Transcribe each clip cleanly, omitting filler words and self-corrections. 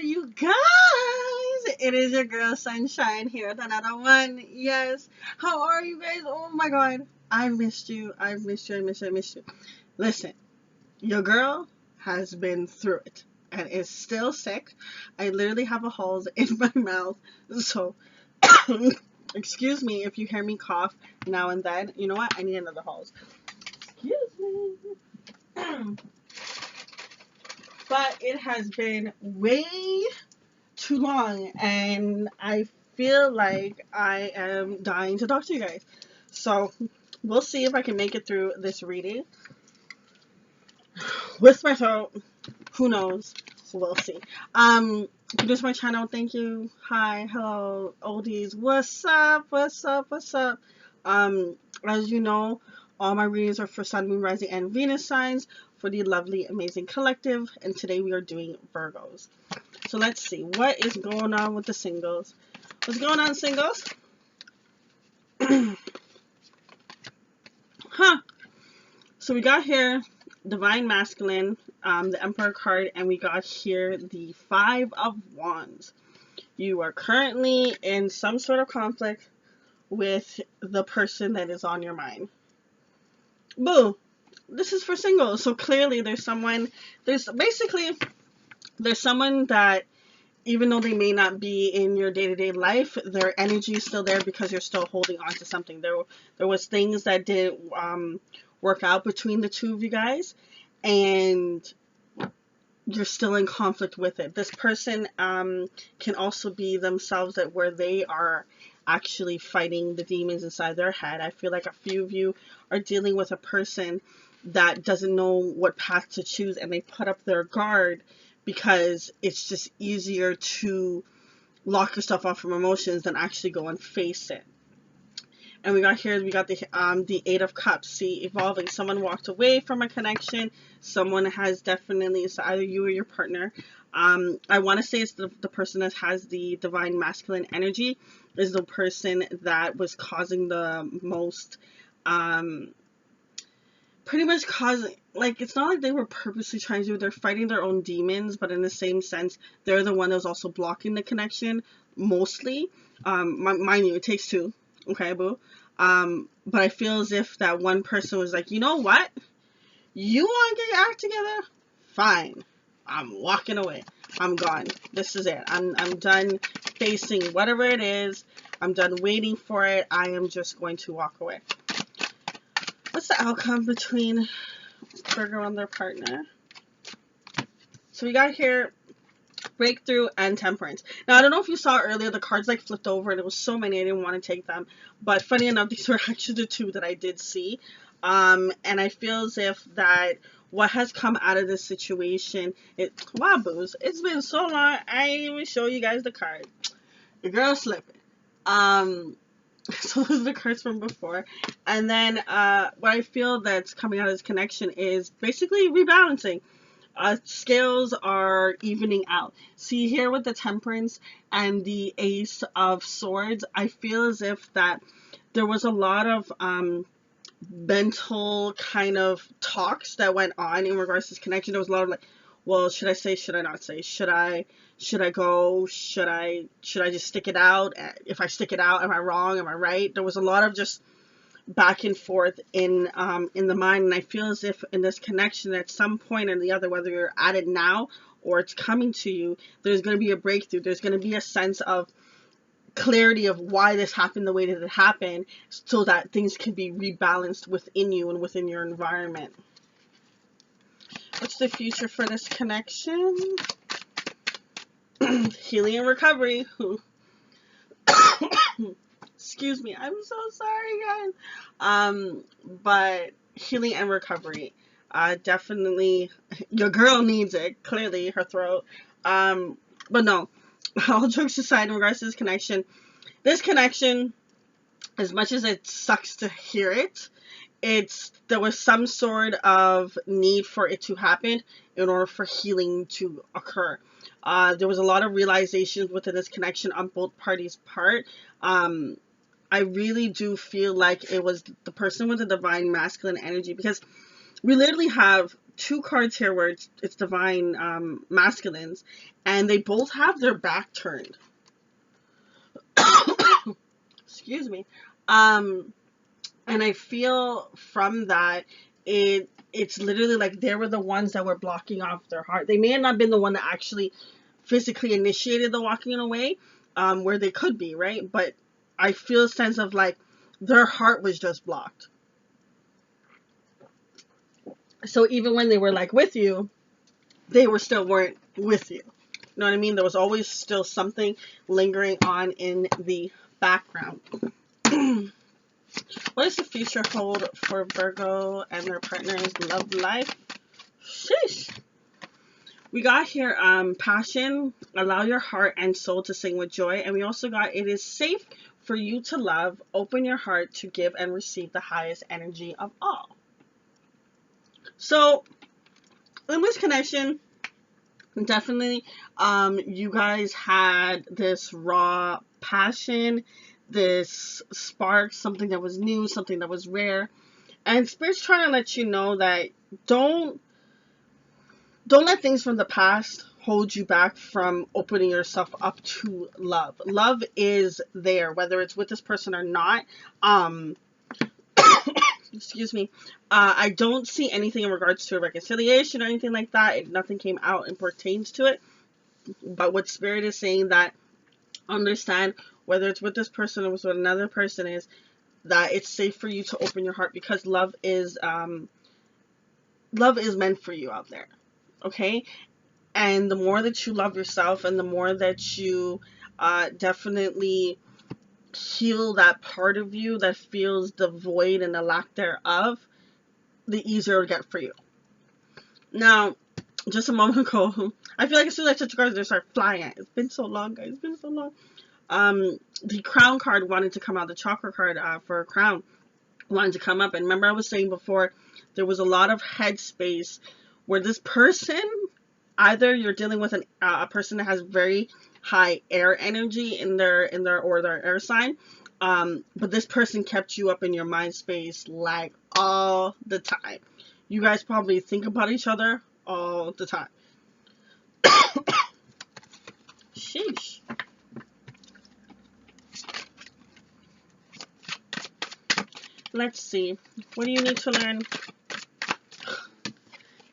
You guys, it is your girl Sunshine here with another one. Yes, how are you guys? Oh my god, I missed you. I missed you. I missed you. I missed you. Listen, your girl has been through it and is still sick. I literally have a holes in my mouth, so excuse me if you hear me cough now and then. You know what? I need another holes. Excuse me. But it has been way too long and I feel like I am dying to talk to you guys. So we'll see if I can make it through this reading. With my throat, who knows? We'll see. If this is my channel, thank you. Hi, hello, oldies. What's up? What's up? What's up? As you know, all my readings are for Sun, Moon, Rising, and Venus signs for the lovely, amazing collective. And today we are doing Virgos. So let's see what is going on with the singles. What's going on, singles? Huh. So we got here Divine Masculine, the Emperor card, and we got here the Five of Wands. You are currently in some sort of conflict with the person that is on your mind. Boo! This is for singles. So clearly there's someone that even though they may not be in your day-to-day life, their energy is still there because you're still holding on to something. There was things that didn't work out between the two of you guys, and you're still in conflict with it. This person can also be themselves, that where they are actually fighting the demons inside their head. I feel like a few of you are dealing with a person that doesn't know what path to choose, and they put up their guard because it's just easier to lock yourself off from emotions than actually go and face it. And we got the Eight of Cups. See, evolving. Someone walked away from a connection. Someone has definitely, it's either you or your partner. I want to say it's the person that has the divine masculine energy is the person that was causing the most, pretty much causing, like, it's not like they were purposely trying to, they're fighting their own demons, but in the same sense, they're the one that was also blocking the connection, mostly. Mind you, it takes two, okay, boo? But I feel as if that one person was like, you know what? You want to get your act together? Fine. I'm walking away. I'm gone. This is it. I'm done facing whatever it is. I'm done waiting for it. I am just going to walk away. What's the outcome between Virgo and their partner? So we got here Breakthrough and Temperance. Now, I don't know if you saw earlier, the cards like flipped over and it was so many I didn't want to take them. But funny enough, these were actually the two that I did see. And I feel as if that what has come out of this situation, wow, booze, it's been so long, I didn't even show you guys the card. The girl's slipping. So those are the cards from before. And then what I feel that's coming out of this connection is basically rebalancing. Scales are evening out. See here with the Temperance and the Ace of Swords, I feel as if that there was a lot of mental kind of talks that went on in regards to this connection. There was a lot of like, well, should I say, should I not say? Should I go? Should I just stick it out? If I stick it out, am I wrong? Am I right? There was a lot of just back and forth in the mind, and I feel as if in this connection at some point or the other, whether you're at it now or it's coming to you, there's going to be a breakthrough. There's going to be a sense of clarity of why this happened the way that it happened, so that things can be rebalanced within you and within your environment. What's the future for this connection? Healing and recovery. Excuse me, I'm so sorry, guys. But healing and recovery. Definitely, your girl needs it. Clearly, her throat. But no, all jokes aside, in regards to this connection, as much as it sucks to hear it, there was some sort of need for it to happen in order for healing to occur. There was a lot of realizations within this connection on both parties' part. I really do feel like it was the person with the divine masculine energy, because we literally have two cards here where it's divine masculines, and they both have their back turned. Excuse me. Um, and I feel from that it's literally like they were the ones that were blocking off their heart. They may have not been the one that actually physically initiated the walking away, where they could be, right? But I feel a sense of like their heart was just blocked. So even when they were like with you, they were still weren't with you. You know what I mean? There was always still something lingering on in the background. What does the future hold for Virgo and their partner's love life? Sheesh. We got here passion, allow your heart and soul to sing with joy. And we also got it is safe for you to love, open your heart to give and receive the highest energy of all. So in this connection, definitely you guys had this raw passion, this spark, something that was new, something that was rare. And Spirit's trying to let you know that don't let things from the past hold you back from opening yourself up to love. Love is there, whether it's with this person or not. Excuse me. I don't see anything in regards to a reconciliation or anything like that. Nothing came out and pertains to it. But what Spirit is saying, that understand whether it's with this person or with another person, is that it's safe for you to open your heart, because love is meant for you out there. Okay? And the more that you love yourself and the more that you definitely heal that part of you that feels the void and the lack thereof, the easier it'll get for you. Now, just a moment ago, I feel like as soon as I touch the cards, they start flying. It's been so long, guys. It's been so long. The crown card wanted to come out. The chakra card for a crown wanted to come up. And remember I was saying before, there was a lot of headspace where this person, either you're dealing with a person that has very high air energy in their air sign, but this person kept you up in your mind space like all the time. You guys probably think about each other all the time. Sheesh. Let's see. What do you need to learn?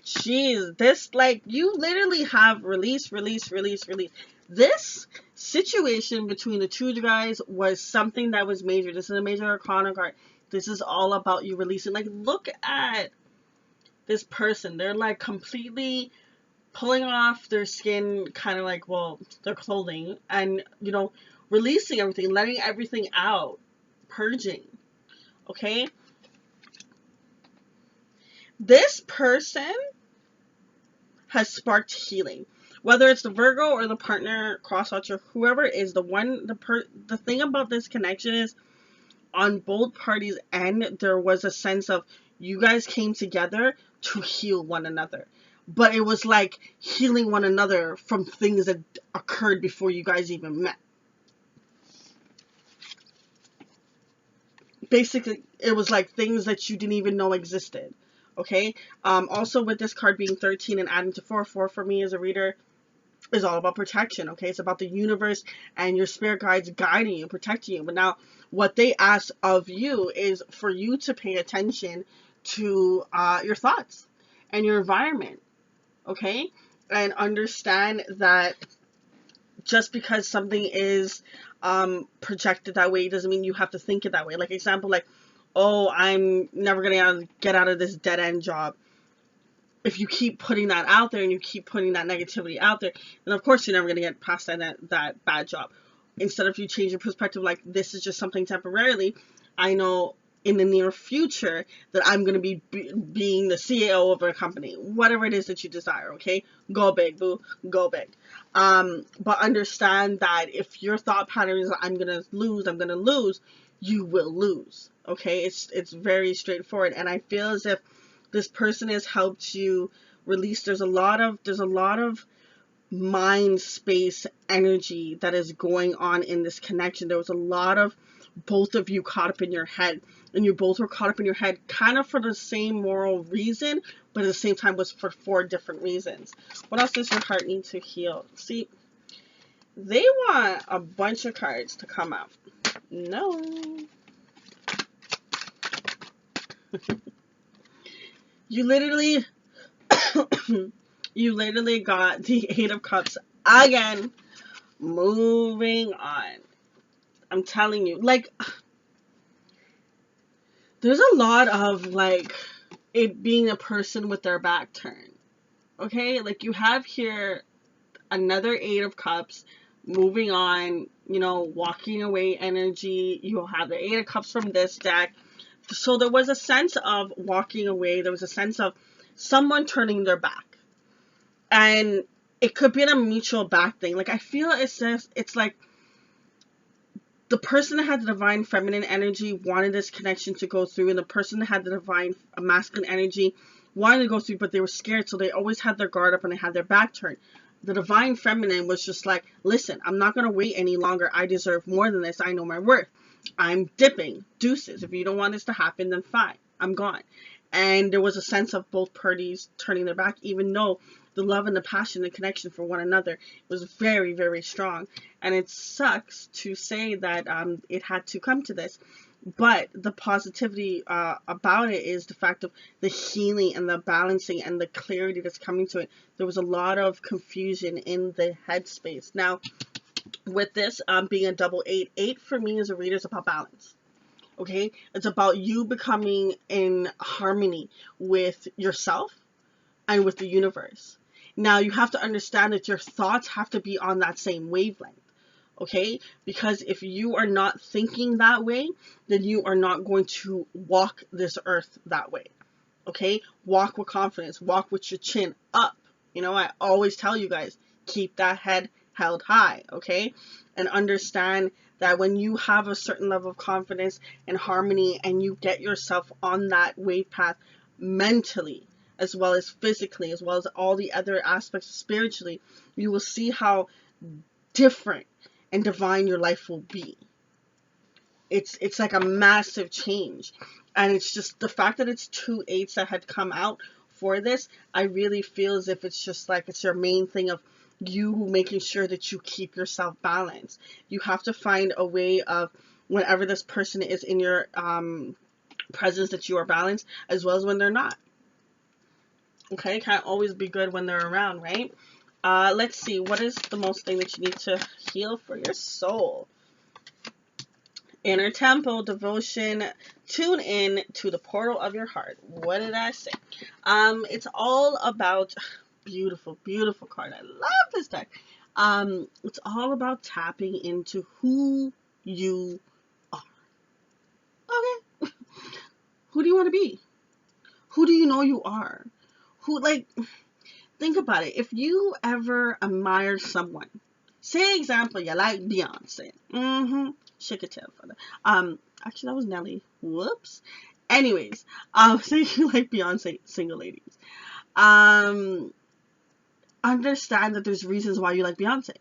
Jeez, this, like, you literally have release. This situation between the two of you guys was something that was major. This is a major arcana card. This is all about you releasing. Like, look at this person. They're, like, completely pulling off their skin, kind of like, well, their clothing, and, you know, releasing everything, letting everything out, purging. Okay? This person has sparked healing. Whether it's the Virgo or the partner, cross-watcher, whoever is the one, the thing about this connection is, on both parties' end, there was a sense of you guys came together to heal one another. But it was like healing one another from things that occurred before you guys even met. Basically, it was like things that you didn't even know existed. Okay? Also, with this card being 13 and adding to 4 for me as a reader is all about protection. Okay? It's about the universe and your spirit guides guiding you, protecting you. But now, what they ask of you is for you to pay attention to your thoughts and your environment. Okay? And understand that just because something is projected that way doesn't mean you have to think it that way. Like, example, like, oh, I'm never going to get out of this dead-end job. If you keep putting that out there and you keep putting that negativity out there, then of course you're never going to get past that bad job. Instead of you change your perspective, like, this is just something temporarily, I know in the near future that I'm going to be being the CEO of a company, whatever it is that you desire. Okay, go big, boo, go big. But understand that if your thought pattern is I'm gonna lose, you will lose. Okay, it's very straightforward. And I feel as if this person has helped you release. There's a lot of mind space energy that is going on in this connection. There was a lot of both of you caught up in your head, and you both were caught up in your head kind of for the same moral reason, but at the same time was for 4 different reasons. What else does your heart need to heal? See, they want a bunch of cards to come out. No. You literally you literally got the 8 of Cups again. Moving on. I'm telling you, like, there's a lot of, like, it being a person with their back turned. Okay? Like, you have here another 8 of Cups, moving on, you know, walking away energy. You'll have the 8 of Cups from this deck. So there was a sense of walking away. There was a sense of someone turning their back. And it could be a mutual back thing. Like, I feel it's like the person that had the divine feminine energy wanted this connection to go through, and the person that had the divine masculine energy wanted to go through, but they were scared, so they always had their guard up and they had their back turned. The divine feminine was just like, listen, I'm not going to wait any longer. I deserve more than this. I know my worth. I'm dipping. Deuces. If you don't want this to happen, then fine. I'm gone. And there was a sense of both parties turning their back, even though the love and the passion and connection for one another was very, very strong. And it sucks to say that it had to come to this. But the positivity about it is the fact of the healing and the balancing and the clarity that's coming to it. There was a lot of confusion in the headspace. Now, with this being a double 8, 8 for me as a reader is about balance. Okay? It's about you becoming in harmony with yourself and with the universe. Now, you have to understand that your thoughts have to be on that same wavelength. Okay? Because if you are not thinking that way, then you are not going to walk this earth that way. Okay? Walk with confidence. Walk with your chin up. You know, I always tell you guys, keep that head held high. Okay? And understand that when you have a certain level of confidence and harmony and you get yourself on that wave path mentally, as well as physically, as well as all the other aspects spiritually, you will see how different and divine your life will be. It's like a massive change. And it's just the fact that it's 2 8s that had come out for this, I really feel as if it's just like it's your main thing of you making sure that you keep yourself balanced. You have to find a way of, whenever this person is in your presence, that you are balanced, as well as when they're not. Okay, can't always be good when they're around, right? Let's see, what is the most thing that you need to heal for your soul? Inner temple, devotion, tune in to the portal of your heart. What did I say? It's all about, beautiful, beautiful card. I love this deck. It's all about tapping into who you are. Okay. Who do you want to be? Who do you know you are? Who, like, think about it. If you ever admired someone, say example, you like Beyonce. Shake a tail for that. Actually, that was Nelly. Whoops. Anyways, say you like Beyonce, single ladies. Understand that there's reasons why you like Beyonce.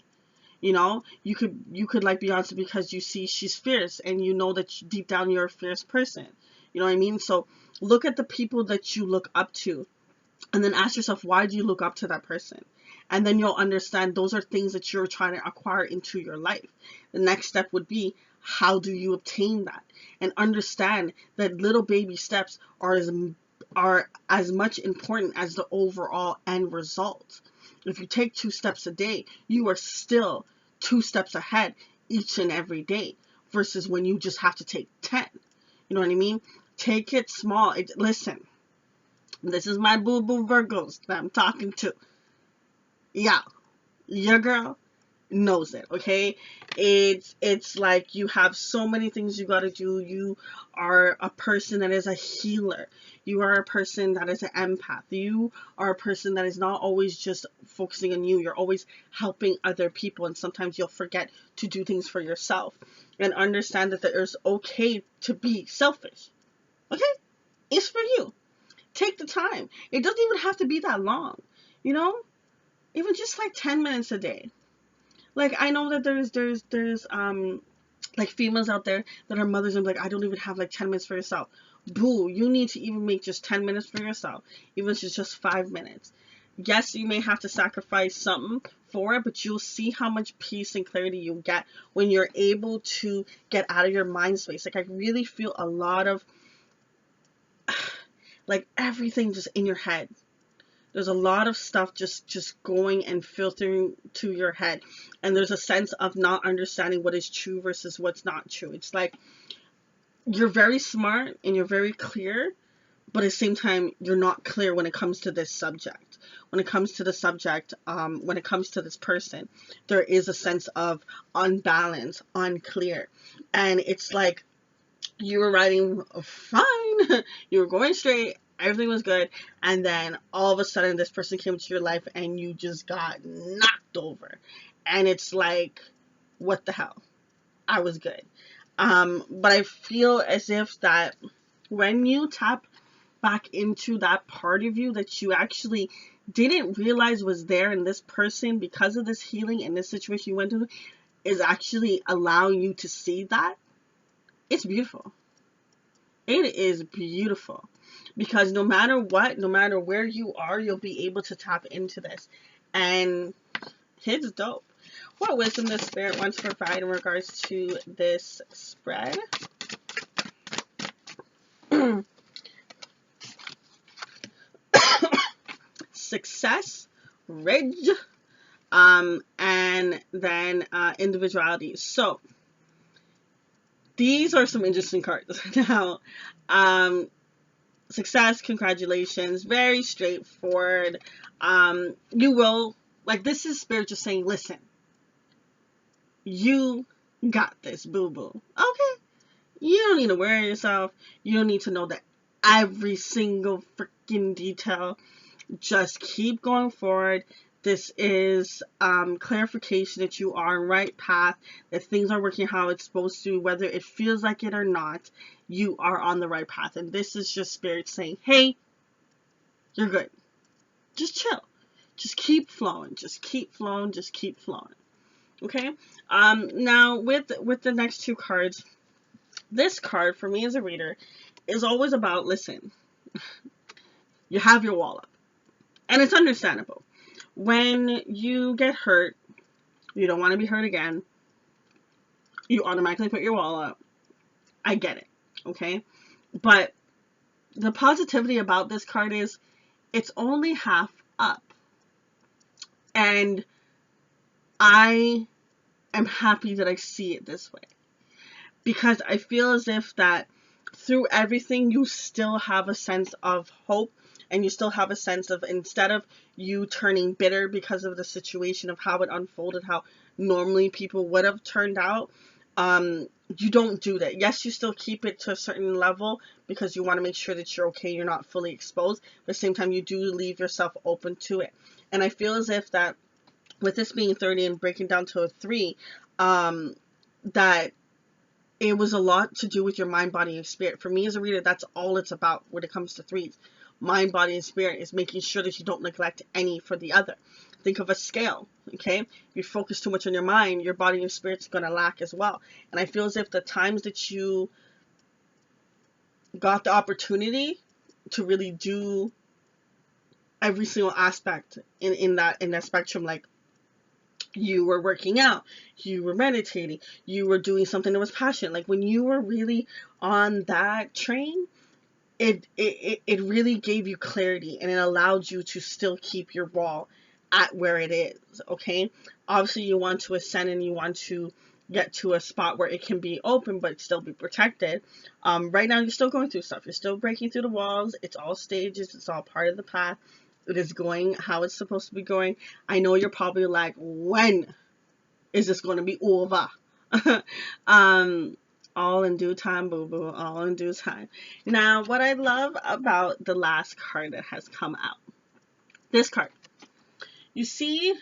You know, you could like Beyonce because you see she's fierce, and you know that deep down you're a fierce person. You know what I mean? So look at the people that you look up to, and then ask yourself, why do you look up to that person? And then you'll understand those are things that you're trying to acquire into your life. The next step would be, how do you obtain that? And understand that little baby steps are as much important as the overall end result. If you take 2 steps a day, you are still 2 steps ahead each and every day, versus when you just have to take 10. You know what I mean? Take it small. Listen, this is my boo-boo Virgos that I'm talking to. Yeah, your girl knows it, okay? It's like you have so many things you got to do. You are a person that is a healer. You are a person that is an empath. You are a person that is not always just focusing on you. You're always helping other people, and sometimes you'll forget to do things for yourself. And understand that it's okay to be selfish, okay? It's for you. Take the time. It doesn't even have to be that long, you know? Even just like 10 minutes a day. Like, I know that there's like females out there that are mothers and be like, I don't even have like 10 minutes for yourself. Boo, you need to even make just 10 minutes for yourself, even if it's just 5 minutes. Yes, you may have to sacrifice something for it, but you'll see how much peace and clarity you get when you're able to get out of your mind space. Like, I really feel a lot of like everything just in your head. There's a lot of stuff just going and filtering to your head, and there's a sense of not understanding what is true versus what's not true. It's like you're very smart and you're very clear, but at the same time you're not clear when it comes to this subject. When it comes to the subject, when it comes to this person, there is a sense of unbalance, unclear, and it's like you were riding fine, you were going straight, everything was good, and then all of a sudden this person came into your life and you just got knocked over, and it's like, what the hell? I was good. But I feel as if that when you tap back into that part of you that you actually didn't realize was there in this person because of this healing and this situation you went through, is actually allowing you to see that, it's beautiful. It is beautiful, because no matter what, no matter where you are, you'll be able to tap into this, and it's dope. What wisdom does Spirit want to provide in regards to this spread? Success, ridge, and then individuality. So these are some interesting cards. Now, success, congratulations, very straightforward. You will, like, this is Spirit just saying, listen, you got this, boo-boo. Okay? You don't need to worry yourself. You don't need to know that every single freaking detail. Just keep going forward. This is clarification that you are on the right path, that things are working how it's supposed to, whether it feels like it or not, you are on the right path. And this is just Spirit saying, hey, you're good. Just chill. Just keep flowing. Just keep flowing. Just keep flowing. Okay? Now, with the next two cards, this card, for me as a reader, is always about, listen, you have your wall up. And it's understandable. When you get hurt, you don't want to be hurt again. You automatically put your wall up. I get it, okay? But the positivity about this card is it's only half up. And I am happy that I see it this way, because I feel as if that through everything you still have a sense of hope, and you still have a sense of, instead of you turning bitter because of the situation of how it unfolded, how normally people would have turned out, you don't do that. Yes, you still keep it to a certain level because you want to make sure that you're okay, you're not fully exposed, but at the same time you do leave yourself open to it. And I feel as if that with this being 30 and breaking down to a 3, that it was a lot to do with your mind, body, and spirit. For me as a reader, that's all it's about when it comes to 3s. Mind, body, and spirit is making sure that you don't neglect any for the other. Think of a scale, okay? If you focus too much on your mind, your body and spirit's going to lack as well. And I feel as if the times that you got the opportunity to really do every single aspect in that spectrum, like you were working out, you were meditating, you were doing something that was passionate, like when you were really on that train, it really gave you clarity, and it allowed you to still keep your wall at where it is, okay? Obviously, you want to ascend and you want to get to a spot where it can be open but still be protected. Right now, you're still going through stuff. You're still breaking through the walls. It's all stages. It's all part of the path. It is going how it's supposed to be going. I know you're probably like, when is this going to be over? All in due time, boo-boo. All in due time. Now, what I love about the last card that has come out. This card. You see,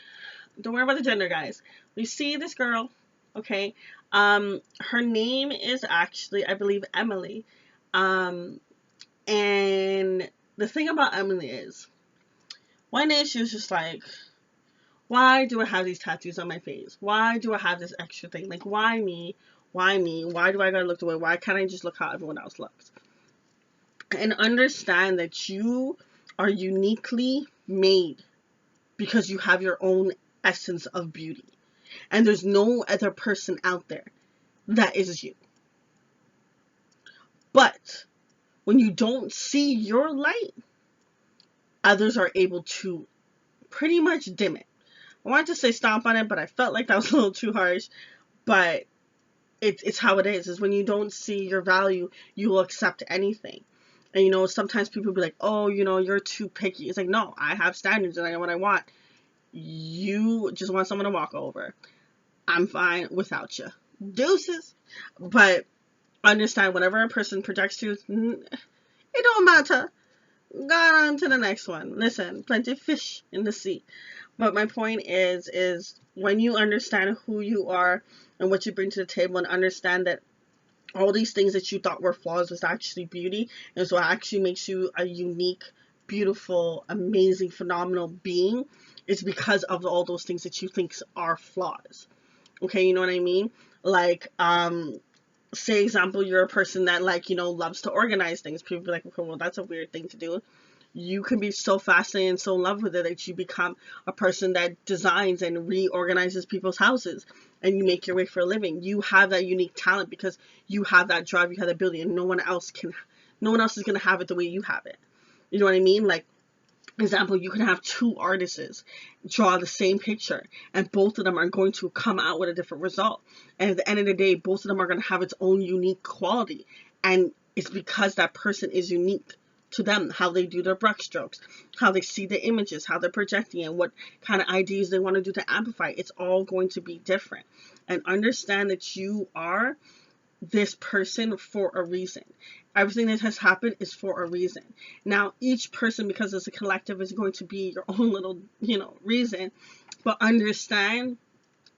don't worry about the gender, guys. We see this girl, okay? Her name is actually, I believe, Emily. And the thing about Emily is, one day she was just like, why do I have these tattoos on my face? Why do I have this extra thing? Like, why me? Why me? Why do I gotta look the way? Why can't I just look how everyone else looks? And understand that you are uniquely made because you have your own essence of beauty. And there's no other person out there that is you. But when you don't see your light, others are able to pretty much dim it. I wanted to say stomp on it, but I felt like that was a little too harsh. But it's how it is when you don't see your value, you will accept anything. And sometimes people be like, oh, you're too picky. It's like, no, I have standards and I know what I want. You just want someone to walk over. I'm fine without you. Deuces. But understand, whenever a person projects to you, it don't matter. Go on to the next one. Listen, plenty of fish in the sea. But my point is when you understand who you are and what you bring to the table, and understand that all these things that you thought were flaws was actually beauty, and so it actually makes you a unique, beautiful, amazing, phenomenal being, it's because of all those things that you think are flaws. Okay, you know what I mean? Like, say example, you're a person that loves to organize things. People be like, okay, well, that's a weird thing to do. You can be so fascinated and so in love with it that you become a person that designs and reorganizes people's houses, and you make your way for a living. You have that unique talent because you have that drive, you have that ability, and no one else is going to have it the way you have it. You know what I mean? Like, example, you can have two artists draw the same picture, and both of them are going to come out with a different result. And at the end of the day, both of them are going to have its own unique quality. And it's because that person is unique to them, how they do their brush strokes, how they see the images, how they're projecting, and what kind of ideas they want to do to amplify. It's all going to be different. And understand that you are this person for a reason. Everything that has happened is for a reason. Now, each person, because it's a collective, is going to be your own little, reason. But understand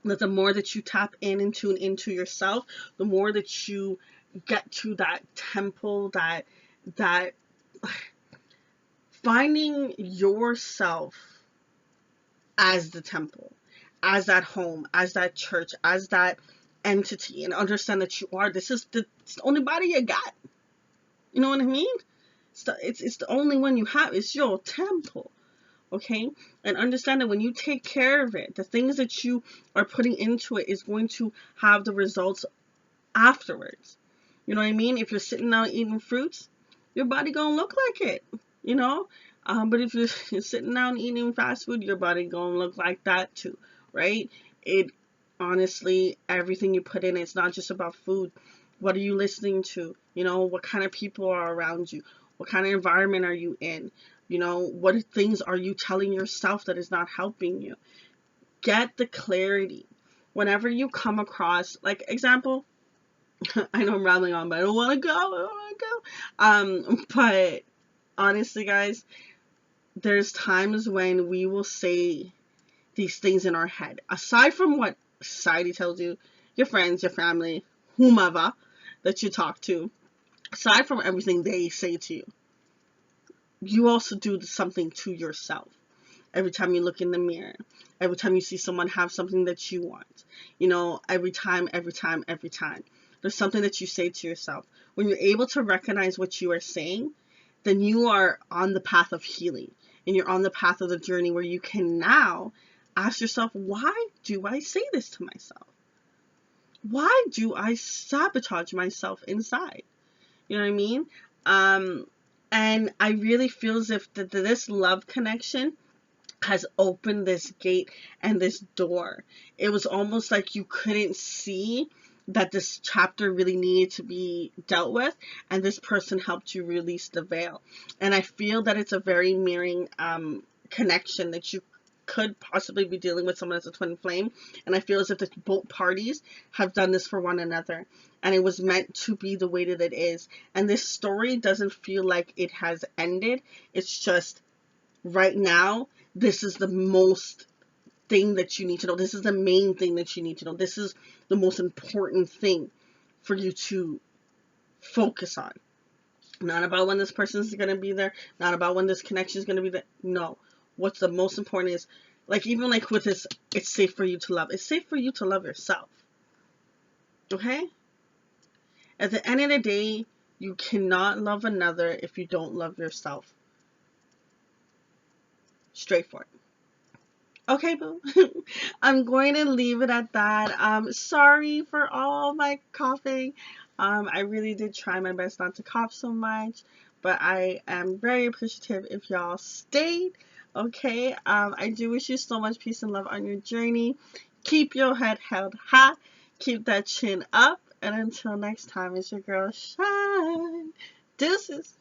that the more that you tap in and tune into yourself, the more that you get to that temple, that finding yourself as the temple, as that home, as that church, as that entity, and understand that you are, it's the only body you got. You know what I mean? It's the only one you have. It's your temple. Okay? And understand that when you take care of it, the things that you are putting into it is going to have the results afterwards. You know what I mean? If you're sitting down eating fruits, your body gonna look like it. But if you're sitting down eating fast food, your body gonna look like that too, right? It honestly, everything you put in, it's not just about food. What are you listening to? What kind of people are around you? What kind of environment are you in? What things are you telling yourself that is not helping you? Get the clarity. Whenever you come across, like, example, I know I'm rambling on, but I don't want to go. But honestly, guys, there's times when we will say these things in our head. Aside from what society tells you, your friends, your family, whomever that you talk to, aside from everything they say to you, you also do something to yourself. Every time you look in the mirror, every time you see someone have something that you want, every time, there's something that you say to yourself. When you're able to recognize what you are saying, then you are on the path of healing, and you're on the path of the journey where you can now ask yourself, why do I say this to myself? Why do I sabotage myself inside? You know what I mean? And I really feel as if this love connection has opened this gate and this door. It was almost like you couldn't see that this chapter really needed to be dealt with, and this person helped you release the veil. And I feel that it's a very mirroring connection, that you could possibly be dealing with someone as a twin flame, and I feel as if both parties have done this for one another, and it was meant to be the way that it is. And this story doesn't feel like it has ended. It's just right now, this is the most thing that you need to know. This is the main thing that you need to know. This is the most important thing for you to focus on. Not about when this person is going to be there, not about when this connection is going to be there. No. What's the most important is, like, even like with this, it's safe for you to love. It's safe for you to love yourself. Okay? At the end of the day, you cannot love another if you don't love yourself. Straightforward. Okay, boo. I'm going to leave it at that. Sorry for all my coughing. I really did try my best not to cough so much, but I am very appreciative if y'all stayed. Okay. I do wish you so much peace and love on your journey. Keep your head held high. Keep that chin up. And until next time, it's your girl Shine. Deuces.